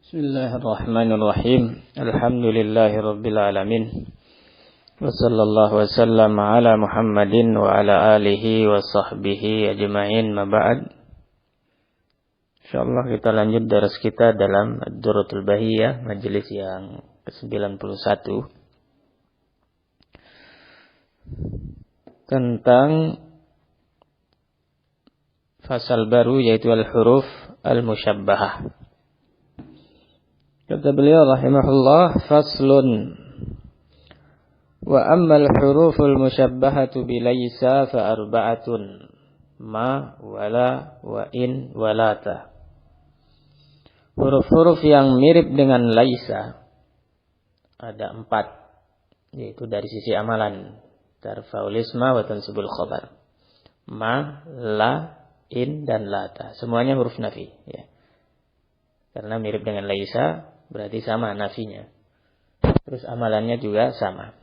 Bismillahirrahmanirrahim. Alhamdulillahirabbil alamin. Wa sallallahu wasallam ala Muhammadin wa ala alihi wa sahbihi ajma'in, ma ba'd. Insyaallah kita lanjut daras kita dalam Ad-Durratul Bahiyah, majelis yang ke-91, tentang fasal baru yaitu al-huruf al-musyabbahah. Kata beliau rahimahullah, faslun wa ammal huruful musyabbahatu bilaysa fa arba'atun ma wala wa in walata. Huruf-huruf yang mirip dengan laisa ada 4, yaitu dari sisi amalan tarfa'ul isma wa tansibul khabar. Ma, la, in dan lata, semuanya huruf nafi, ya. Karena mirip dengan laisa berarti sama nafinya. Terus amalannya juga sama.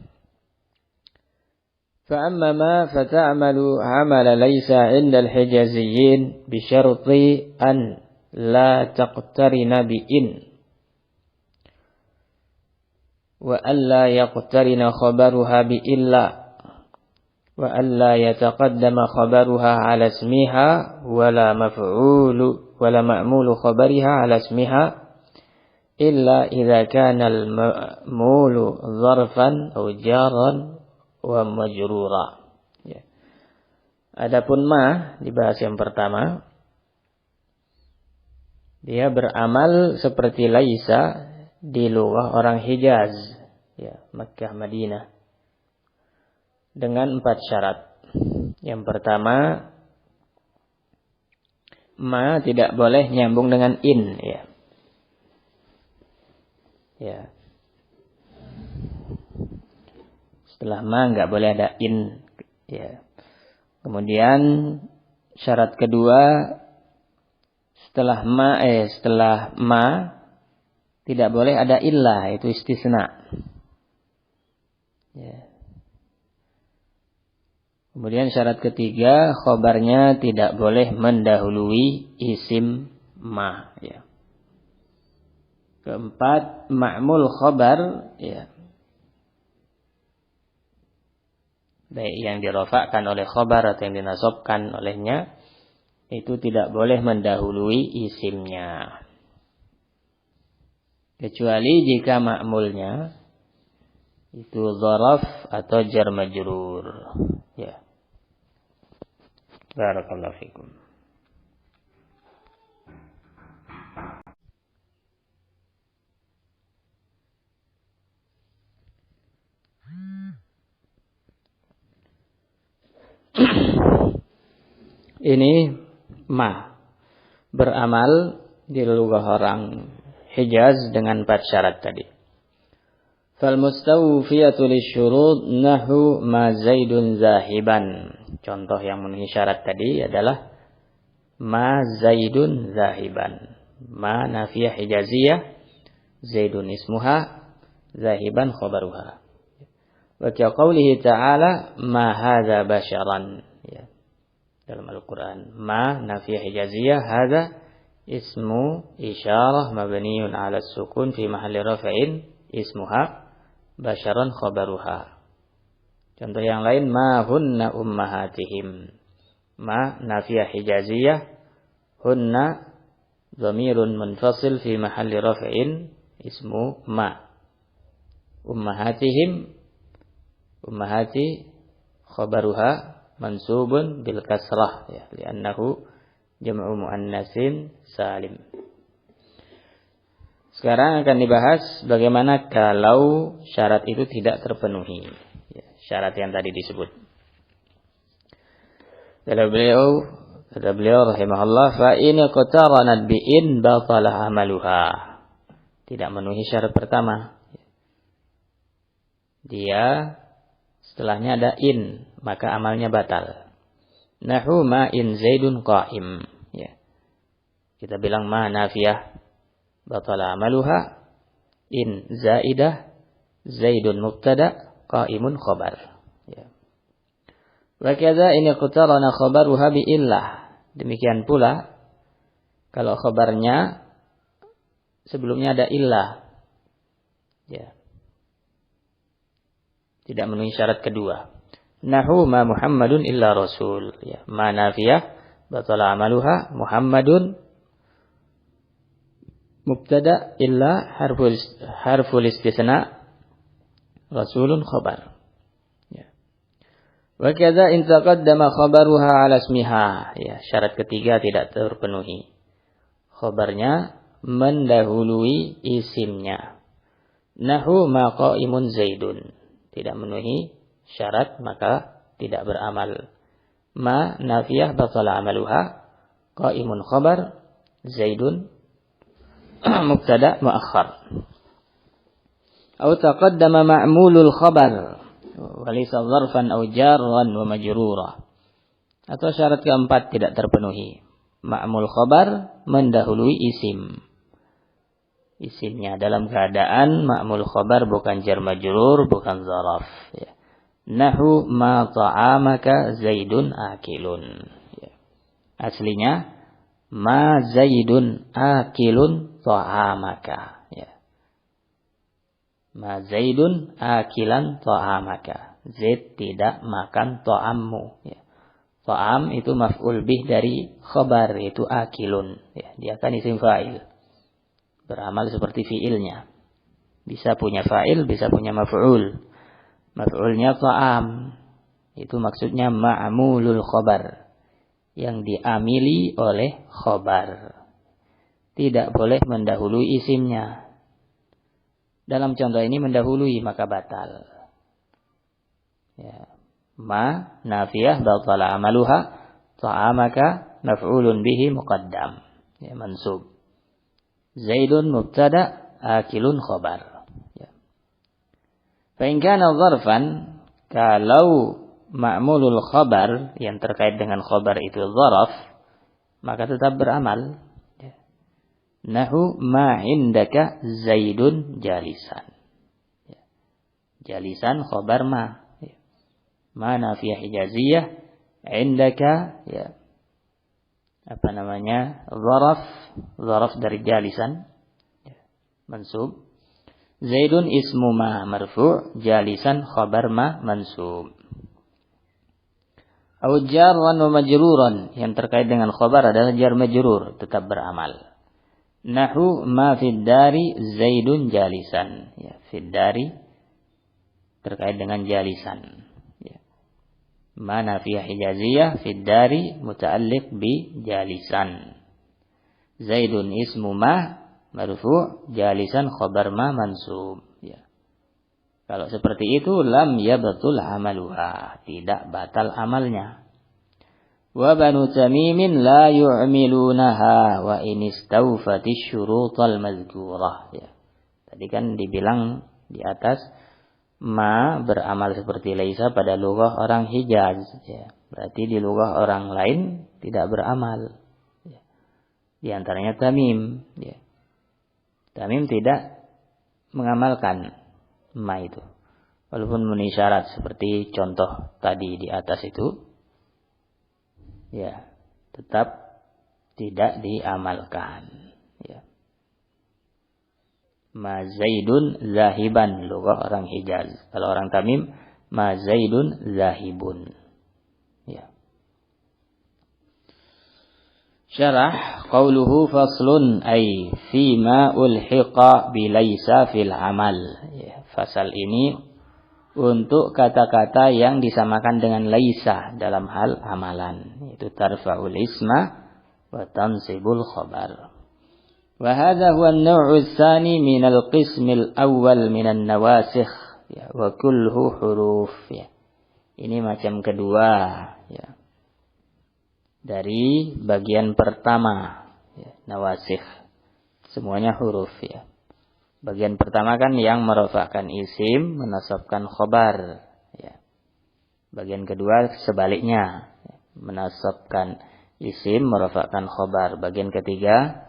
Fa amma ma fata'malu 'amala laysa 'inda al-hijaziyyin bi syarti an la taqtarina bi in wa alla yaqtarina khabaruha bi illa wa alla yataqaddama khabaruha 'ala ismiha wala maf'ulu wala ma'mulu khabariha 'ala ismiha illa idza kana al-ma'mulu zarfan aw jaran wa majrura. Ya. Adapun ma dibahas yang pertama, dia beramal seperti laisa di lughah orang Hijaz, ya, Makkah, Madinah, dengan 4 syarat. Yang pertama, ma tidak boleh nyambung dengan in, ya. Ya. Setelah ma enggak boleh ada in, ya. Kemudian syarat kedua, setelah ma tidak boleh ada illah, itu istisna. Ya. Kemudian syarat ketiga, khobarnya tidak boleh mendahului isim ma, ya. Keempat, ma'mul khobar, ya, baik yang dirofakkan oleh khobar atau yang dinasabkan olehnya, itu tidak boleh mendahului isimnya, kecuali jika ma'mulnya itu dzaraf atau jar majrur, ya. Barakallahu fikum. Ini ma beramal di lughah orang Hijaz dengan 4 syarat tadi. Fal mustawfiyatu lisyurut nahu ma zaidun zahiban. Contoh yang memenuhi syarat tadi adalah ma zaidun zahiban. Ma nafiyah hijaziyah, zaidun ismuha, zahiban khabaruha. Wa qawlihi ta'ala ma hadza basyaran, ya. Dalam Al-Quran, ma nafiyah hijaziyah, hadza ismu isyarah mabniun ala sukun fi mahalli raf'in ismuha, basyaran khabaruha. Contoh yang lain, ma hunna ummahatihim. Ma nafiyah hijaziyah, hunna dhamirun munfasil fi mahalli raf'in ismu ma. Ummahatihim, ummahati khabaruha mansubun bil kasrah, ya, li'annahu jam'u muannatsin salim. Sekarang akan dibahas bagaimana kalau syarat itu tidak terpenuhi, ya, syarat yang tadi disebut. Kata beliau rahimahullah, fa in qataranat bi in batala amaluha. Tidak memenuhi syarat pertama. Dia setelahnya ada in, maka amalnya batal. Nahu ma in zaidun qa'im, ya. Kita bilang ma nafiyah, batala amaluha. In zaidah, zaidun mubtada, qa'imun khabar, ya. Wa kadza in iqtarana khabaruha bi illah. Demikian pula kalau khabarnya sebelumnya ada illah. Ya. Tidak memenuhi syarat kedua. Nahu ma Muhammadun illa rasul. Ya. Ma nafiyah batala amaluha Muhammadun mubtada illa harful istisna rasulun khabar. Ya. Wa kadza in taqaddama khabaruha ala ismiha. Ya, syarat ketiga tidak terpenuhi. Khabarnya mendahului isimnya. Nahu ma qaimun Zaidun. Tidak memenuhi syarat maka tidak beramal. Ma nafiyah batala amaluha qaimun khabar Zaidun mubtada muakhar. Atau taqaddama ma'mulul khabar walaysa dzarfan aw jarran wa majrura. Atau syarat keempat tidak terpenuhi. Ma'mul khabar mendahului isim. Isimnya dalam keadaan ma'mul khabar bukan jar majrur, bukan zaraf. Ya. Nahu ma ta'amaka Zaidun akilun. Ya. Aslinya ma Zaidun akilun ta'amaka. Ya. Ma Zaidun akilan ta'amaka. Zaid tidak makan ta'ammu. Ya. Ta'am itu maf'ul bih dari khabar, itu akilun. Ya. Dia kan isim fa'il. Beramal seperti fiilnya. Bisa punya fa'il, bisa punya maf'ul. Maf'ulnya ta'am. Itu maksudnya ma'amulul khabar. Yang diamili oleh khabar. Tidak boleh mendahului isimnya. Dalam contoh ini mendahului maka batal. Ya. Ma nafiyah batala amaluha ta'amaka maf'ulun bihi muqaddam. Ya, mansub. Zaidun mubtada akilun khabar. Ya. Fa in kana dzarfan, kalau ma'mulul khabar yang terkait dengan khabar itu dzaraf, maka tetap beramal. Ya. Nahu ma indaka Zaidun jalisan. Ya. Jalisan khabar ma. Ya. Ma nafiyah hijaziyah indaka ya. Apa namanya? Zaraf dari jalisan. Mansub. Zaidun ismu ma marfu', jalisan khabar ma mansub. Au jarran wa majruran, yang terkait dengan khabar adalah jar majrur, tetap beramal. Nahu ma fid dari Zaidun jalisan. Ya, fid dari terkait dengan jalisan. Ma nafiyah hijaziyah fid dari muta'alliq bi jalisan. Zaidun ismu ma marfu' jalisan khabar ma mansub. Ya. Kalau seperti itu lam yabtul amaluha, tidak batal amalnya. Wa banu tamimin la yu'milunaha wa in istawfatish syurutal mazkurah. Ya. Tadi kan dibilang di atas ma beramal seperti laisa pada lughah orang Hijaz. Ya. Berarti di lughah orang lain tidak beramal. Ya. Di antaranya Tamim. Ya. Tamim tidak mengamalkan ma itu. Walaupun memenuhi syarat seperti contoh tadi di atas itu. Ya. Tetap tidak diamalkan. Ya. Ma Zaidun zahiban, lughah orang Hijaz. Kalau orang Tamim, ma Zaidun zahibun. Ya. Syarah qauluhu faslun ay fi ma ulhiqa bi laisa fil amal. Ya, fasal ini untuk kata-kata yang disamakan dengan laisa dalam hal amalan, yaitu tarfa'ul isma wa tansibul khabar. وهذا هو النوع الثاني من القسم الأول من النواسخ ya, وكله حروف ya. Ini macam kedua ya. Dari bagian pertama ya, nawasikh. Semuanya huruf ya. Bagian pertama kan yang merofakkan isim, menasabkan khobar ya. Bagian kedua sebaliknya ya. Menasabkan isim, merofakkan khobar. Bagian ketiga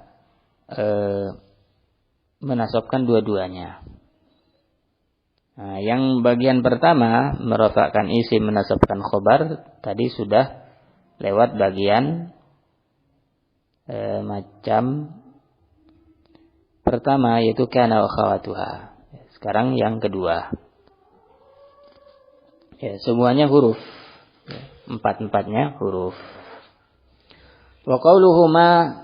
menasabkan dua-duanya. Nah, yang bagian pertama merofakkan isim, menasabkan khobar tadi sudah lewat bagian macam pertama yaitu kana wa akhawatuha. Sekarang yang kedua. Ya, semuanya huruf. Ya, empat-empatnya huruf. Wa qawluhuma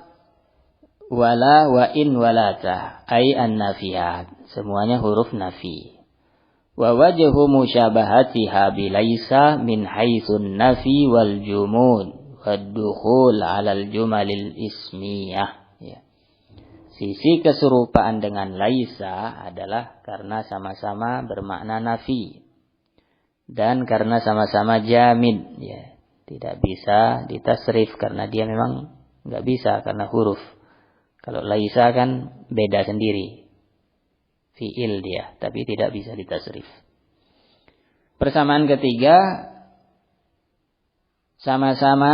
wala wa in walata ay an-nafiyat. Semuanya huruf nafi. Wa wajhu musyabahatiha bilaisa min haitsun nafi wal jumud wad dukhul 'alal jumalil ismiyah. Ya. Sisi keserupaan dengan laisa adalah karena sama-sama bermakna nafi dan karena sama-sama jamid, ya. Tidak bisa ditasrif karena dia memang enggak bisa karena huruf. Kalau laisa kan beda sendiri. Fi'il dia, tapi tidak bisa ditasrif. Persamaan ketiga, sama-sama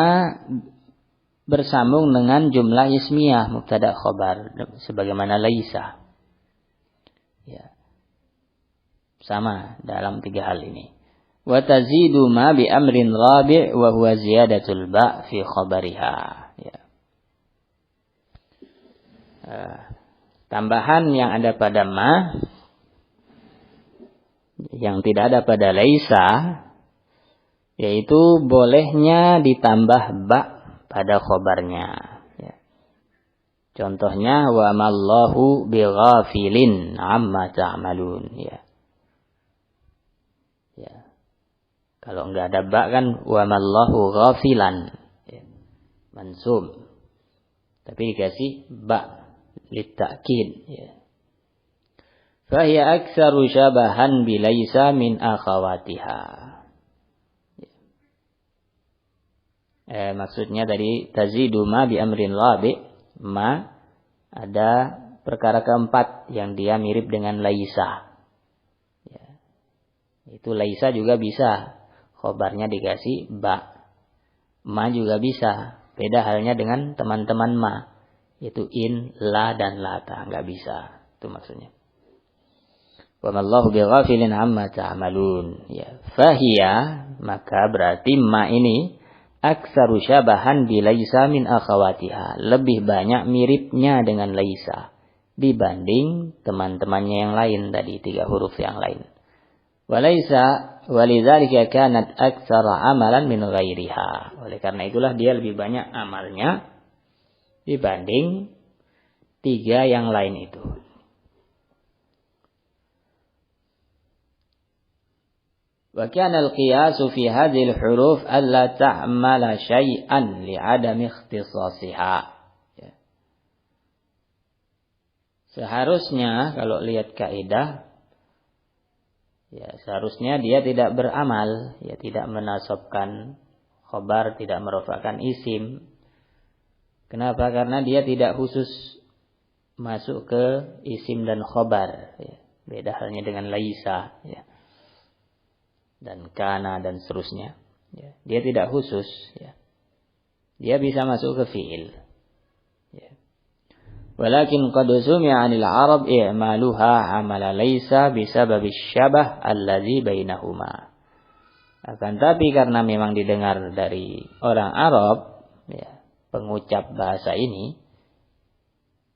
bersambung dengan jumlah ismiyah mubtada khobar sebagaimana laisa. Ya. Sama dalam tiga hal ini. Wa tazidu ma bi amrin rabi' wa huwa ziyadatul ba' fi khabariha. Ya. Tambahan yang ada pada ma yang tidak ada pada laisa yaitu bolehnya ditambah ba' pada khobarnya. Ya. Contohnya wa mallahu bighafilin amma ta'malun. Ya. Ya. Kalau enggak ada ba kan wa mallahu ghafilan. Ya. Mansub. Tapi dikasih ba litakid. Ya. Fahiya aktsaru syabahan bilaisa min akhawatiha. Maksudnya dari tazidu ma bi amrin labi, ma ada perkara keempat yang dia mirip dengan laisa. Ya. Itu laisa juga bisa, khobarnya dikasih ba. Ma juga bisa, beda halnya dengan teman-teman ma, yaitu in, la dan lata, enggak bisa. Itu maksudnya. Wa mallahu bighafilin amma ta'malun. Ya, fahiya maka berarti ma ini aksaru syabahan bi laisa min akhawatiha. Lebih banyak miripnya dengan laisa dibanding teman-temannya yang lain tadi, tiga huruf yang lain. Walaisa walidzalika kanat aktsara amalan min ghairiha. Oleh karena itulah dia lebih banyak amalnya dibanding tiga yang lain itu. Wa kana al-qiyasu fi hadhihi al-huruf alla ta'mala syai'an li'adam ikhtisasiha. Ya. Seharusnya kalau lihat kaidah, ya seharusnya dia tidak beramal, ya tidak menasabkan khabar, tidak merofakkan isim. Kenapa? Karena dia tidak khusus masuk ke isim dan khabar. Ya. Beda halnya dengan laisa. Ya. Dan kana dan seterusnya. Ya. Dia tidak khusus. Ya. Dia bisa masuk ke fi'il. Ya. Walakin qad sumi'a 'anil 'arab i'maluha 'amala laysa bisabab syabah allazi bainahuma. Akan tapi karena memang didengar dari orang Arab, ya, pengucap bahasa ini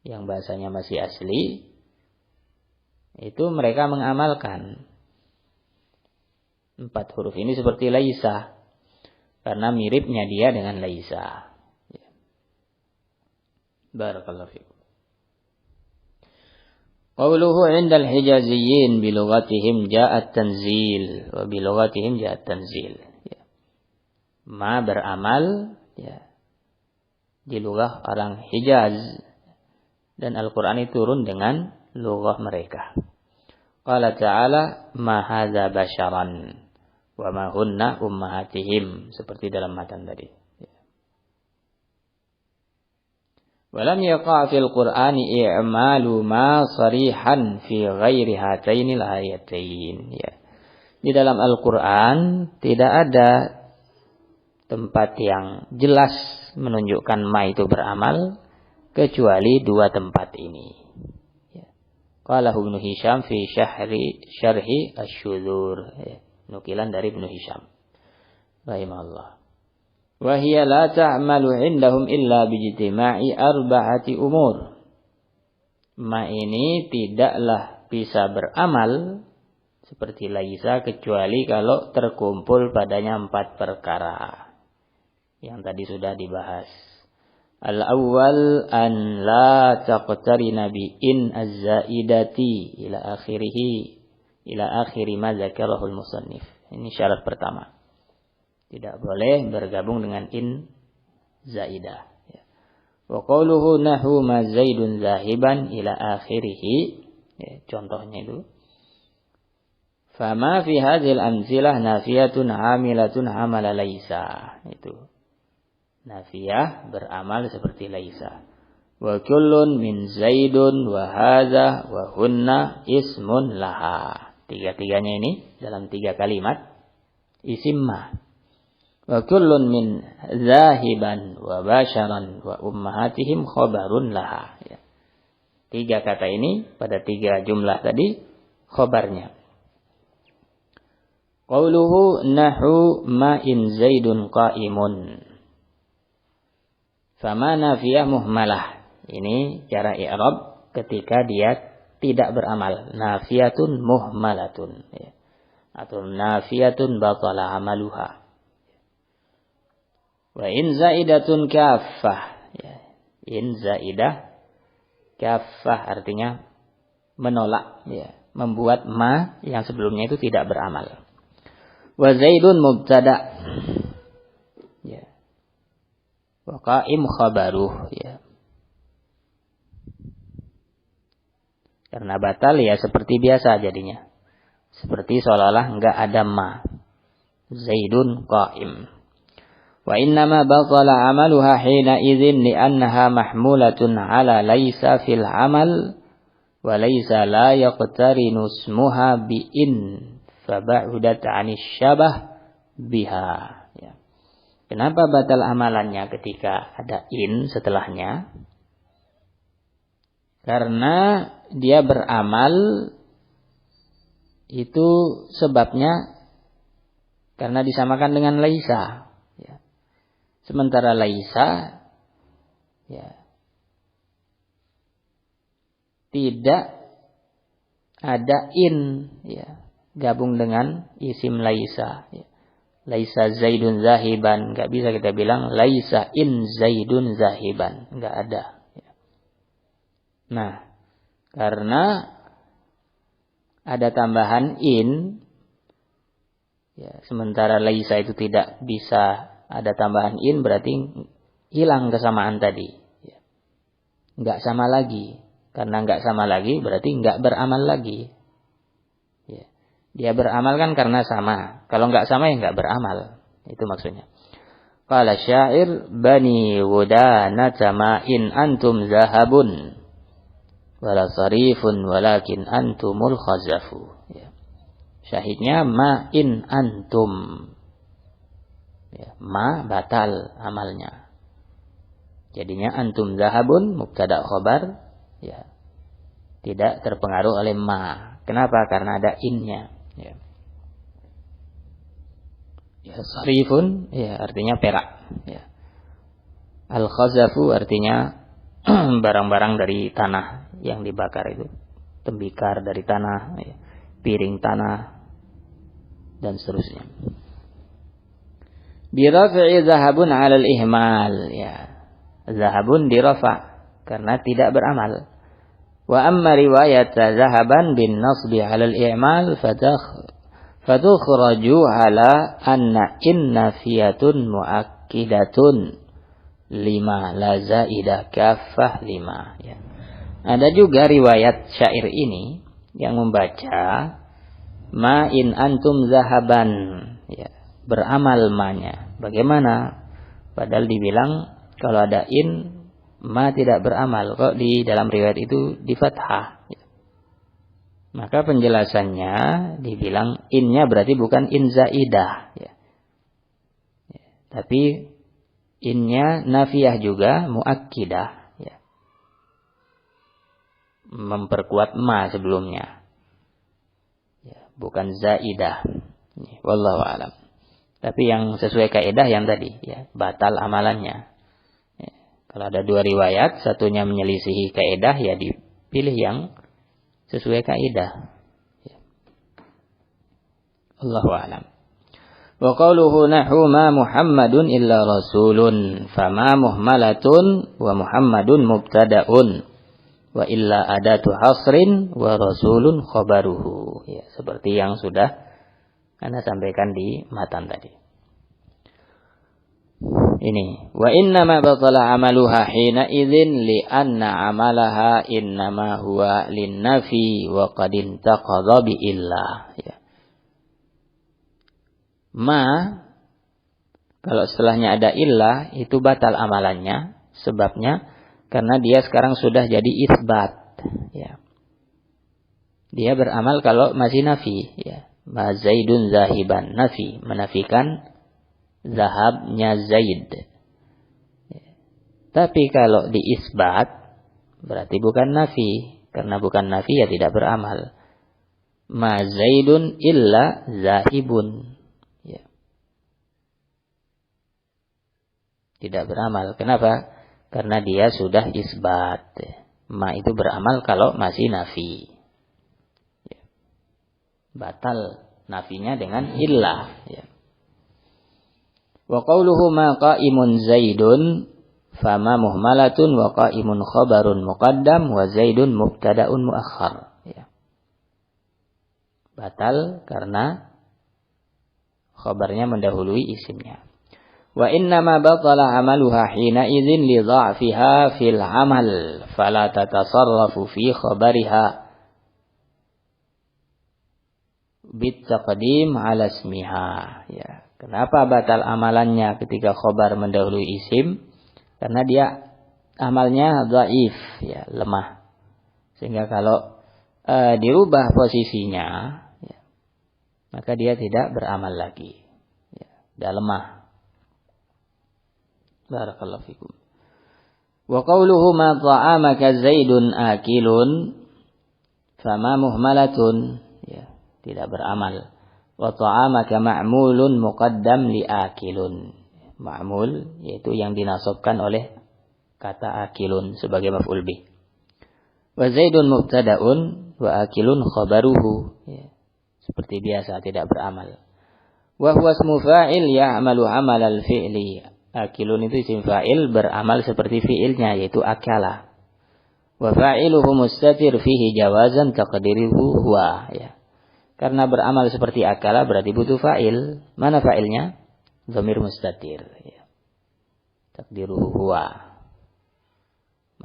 yang bahasanya masih asli, itu mereka mengamalkan 4 huruf ini seperti laisa karena miripnya dia dengan laisa. Ya. Barakallahu fikum. Qawluhu 'inda al-hijaziyyin bi lughatihim ja'a at-tanzil wa bi lughatihim ja'a at-tanzil. Ya. Ma beramal, ya, di lughah orang Hijaz dan Al-Qur'an itu turun dengan lughah mereka. Qala ta'ala ma hadza basyaran wa ma hunna ummahatihim, seperti dalam matan tadi. Walam yaqa' fil Qur'ani i'malu ma sarihan fi ghairi hatainil ayatain. Ya. Di dalam Al-Qur'an tidak ada tempat yang jelas menunjukkan ma itu beramal kecuali 2 tempat ini. Ya. Qala Ibnu Hisham fi syarhi asy-syudzur. Ya. Nukilan dari Ibnu Hisham rahimahullah. Wa hiya la ta'malu 'indahum illa bijtima'i arba'ati umur. ma ini tidaklah bisa beramal seperti laisa kecuali kalau terkumpul padanya 4 perkara yang tadi sudah dibahas. Al-awwal an la taqtarina bi in az-zaidati ila akhiri ma zakarahul musannif. Ini syarat pertama. Tidak boleh bergabung dengan in zaidah. Ya. Wa qawluhu nahu ma zaidun zahiban ila akhirih. Ya, contohnya itu. Fama fi hadhil amzilah nafiyatun amilatun amala laisa. Itu. Nafiyah beramal seperti laisa. Wa kullun min zaidun wa hadha wa hunna ismun laha. Tiga-tiganya ini dalam 3 kalimat isim ma. Wa kullun min zahiban wa basharan wa ummahatihim khabarun laha. Ya. 3 kata ini pada 3 jumlah tadi khabarnya. Qauluhu nahu ma in zaidun qa'imun. Fama nafiyah muhmalah. Ini cara i'rab ketika dia tidak beramal. Nafiyatun muhmalatun. Ya. Atau nafiyatun batala amaluha. Wa in zaidatun kaffah. Ya. In zaidah kaffah artinya menolak. Ya. Membuat ma yang sebelumnya itu tidak beramal. Wa zaidun mubtada. Ya. Wa qa'im khabaruh. Ya. Karena batal ya seperti biasa jadinya. Seperti seolah-olah enggak ada ma. Zaidun qa'im. Wa innama batala amaluha hina idzin li'annaha mahmulatun ala laisa fil amal wa laisa la yaqtarinu ismuha bi in faba'udat 'anis syabah biha. Ya. Kenapa batal amalannya ketika ada in setelahnya? Karena dia beramal itu sebabnya karena disamakan dengan laisa. Ya. Sementara laisa ya, tidak ada in ya, gabung dengan isim laisa. Ya. Laisa zaidun zahiban, nggak bisa kita bilang laisa in zaidun zahiban, nggak ada. Nah, karena ada tambahan in, ya, sementara laisa itu tidak bisa ada tambahan in, berarti hilang kesamaan tadi. Ya. Nggak sama lagi. Karena nggak sama lagi, berarti nggak beramal lagi. Ya. Dia beramal kan karena sama. Kalau nggak sama ya nggak beramal. Itu maksudnya. Qala syair bani wudana in antum zahabun. Wala sarifun walakin antumul khazafu. Ya. Syahidnya ma in antum. Ya, ma batal amalnya. Jadinya antum zahabun mubtada khabar ya. Tidak terpengaruh oleh ma. Kenapa? Karena ada innya. Ya. Ya, sarifun ya artinya perak. Ya. Al khazafu artinya barang-barang dari tanah yang dibakar itu, tembikar dari tanah, ya, piring tanah dan seterusnya. Birafi'i zahabun 'alal ihmal, ya. Zahabun dirafa karena tidak beramal. Wa amma riwayat zahaban bin nasbi 'alal i'mal fatukhraju 'ala anna innafiyatun muakkidatun lima la zaidah kaffah lima, ya. Ada juga riwayat syair ini yang membaca ma in antum zahaban, ya, beramal ma-nya. Bagaimana? Padahal dibilang kalau ada in ma tidak beramal. Kok di dalam riwayat itu di fathah? Ya. Maka penjelasannya dibilang innya berarti bukan in zaidah, ya. Ya, tapi innya nafiyah juga muakkidah. Memperkuat ma sebelumnya. Ya, bukan zaidah. Wallahu alam. Tapi yang sesuai kaidah yang tadi, ya, batal amalannya. Ya, kalau ada 2 riwayat, satunya menyelisihi kaidah ya Pilih yang sesuai kaidah. Allahu a'lam. Wa qawluhu nahu ma Muhammadun illa rasulun fama muhmalatun wa Muhammadun mubtada'un wa illa adatu hasrin wa rasulun khabaruhu. Ya, seperti yang sudah Anda sampaikan di matan tadi. Ini wa innama batala amaluha hina idzin li anna amalaha innama huwa linnafi wa qad intaqadha bi illah. Ya. Kalau setelahnya ada illah itu batal amalannya, sebabnya karena dia sekarang sudah jadi isbat, ya. Dia beramal kalau masih nafi, ya. Ma Zaidun zahiban, nafi, menafikan zahabnya Zaid. Ya. Tapi kalau diisbat berarti bukan nafi, karena bukan nafi ya tidak beramal. Ma Zaidun illa zahibun. Tidak beramal. Kenapa? Karena dia sudah isbat. Ma itu beramal kalau masih nafi. Batal nafinya dengan illah. Wa qawluhu ma qa'imun Zaidun fama muhmalatun wa qa'imun khabarun muqaddam wa Zaidun mubtada'un muakhar. Batal karena khabarnya mendahului isimnya. Wa innama batala amaluha hina idzin li dha'fiha fil amal fala tatasarrafu fi khabariha bit taqdim ala ismiha. Ya, kenapa batal amalannya ketika khabar mendahului isim? Karena dia amalnya dhaif, ya, lemah. Sehingga kalau dirubah posisinya, ya, maka dia tidak beramal lagi. Ya, dia lemah. Barakallahu fikum. Wa qawluhu ma ta'amaka Zaidun akilun fama muhmalatun, ya, tidak beramal. Wa ta'amaka ma'mulun muqaddam li akilun. Ma'mul yaitu yang dinasabkan oleh kata akilun sebagai maf'ul bih. Wa Zaidun mubtada'un wa akilun khabaruhu, ya, seperti biasa tidak beramal. Wa huwa ismu fa'il ya'malu 'amal al-fi'li. Akilun itu isim fa'il beramal seperti fi'ilnya yaitu akala. Wa fa'iluhu mustatir fihi jawazan taqdiruhu huwa, ya. Karena beramal seperti akala berarti butuh fa'il. Mana fa'ilnya? Dhamir mustatir, ya. Taqdiruhu huwa.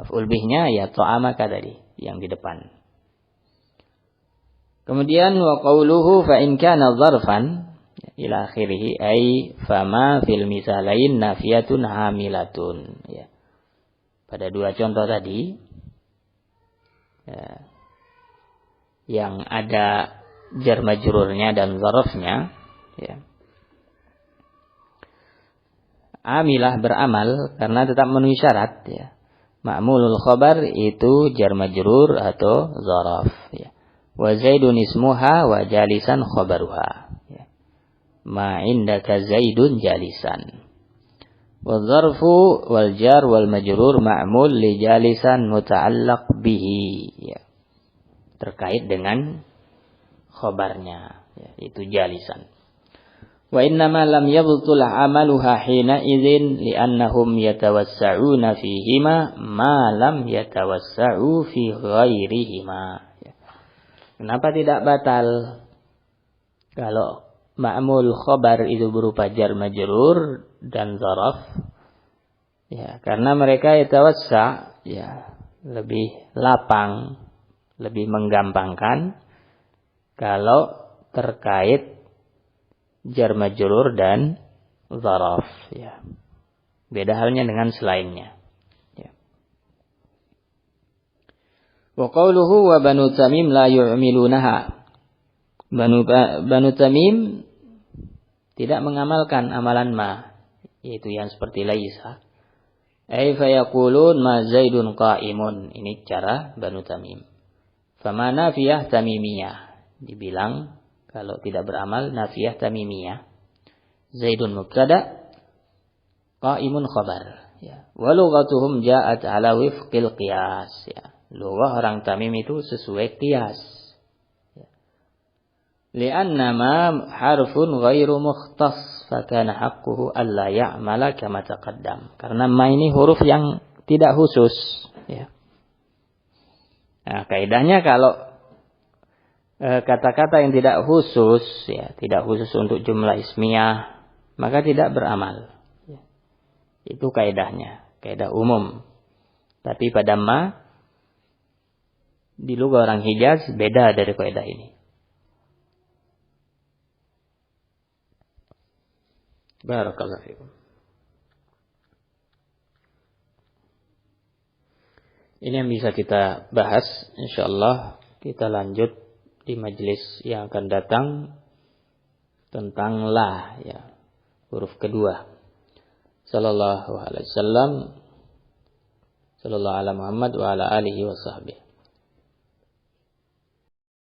Maf'ul bihnya ya ta'amaka tadi yang di depan. Kemudian wa qawluhu fa in kana dzarfan ila akhirih ay fama fil misalain nafiyatun hamilatun, ya. Pada dua contoh tadi, ya, yang ada jar majrurnya dan dzarafnya, ya. Amilah beramal karena tetap memenuhi syarat, ya. Ma'mulul khabar itu jar majrur atau dzaraf, ya. Wa Zaidun ismuha wa jalisan khabaruha. Ma indaka Zaidun jalisan. Wa dzarfu wal jar wal majrur ma'mul li jalisan muta'allaq bihi, ya. Terkait dengan khabarnya, ya, itu jalisan. Wa innama lam yabtul amaluha hina idzin li'annahum yatawassa'una fihima ma lam yatawassa'u fi ghairihima, ya. Kenapa tidak batal? Kalau ma'mul khabar itu berupa jar majrur dan dzaraf, ya, karena mereka yatawassa, ya, lebih lapang, lebih menggampangkan kalau terkait jar majrur dan dzaraf, ya. Beda halnya dengan selainnya, ya. Wa qawluhu wa banu Tamim la yu'milunaha. Banu Tamim tidak mengamalkan amalan ma, yaitu yang seperti laisa. Ay fayaqulun ma Zaidun qa'imun. Ini cara Banu Tamim. Fama nafiyah tamimiyah. Dibilang kalau tidak beramal nafiyah tamimiyah. Zaidun mubtada, qa'imun khabar, ya. Wa lughatuhum ja'at ala wifqil qiyas, ya. Lughah orang Tamim itu sesuai qiyas. Li'anna ma harfun ghairu mukhtas, fakana haqquhu alla ya'mala kama taqaddam. Karena ma ini huruf yang tidak khusus, ya. Nah, kaidahnya kalau kata-kata yang tidak khusus, ya, tidak khusus untuk jumlah ismiyah, maka tidak beramal. Ya. Itu kaidahnya, kaidah umum. Tapi pada ma, di lughah orang Hijaz beda dari kaidah ini. Barakallahu fikum. Ini yang bisa kita bahas. InsyaAllah kita lanjut di majelis yang akan datang tentang la, ya, huruf kedua. Sallallahu alaihi wasallam. Sallallahu ala Muhammad wa ala alihi wa sahbihi.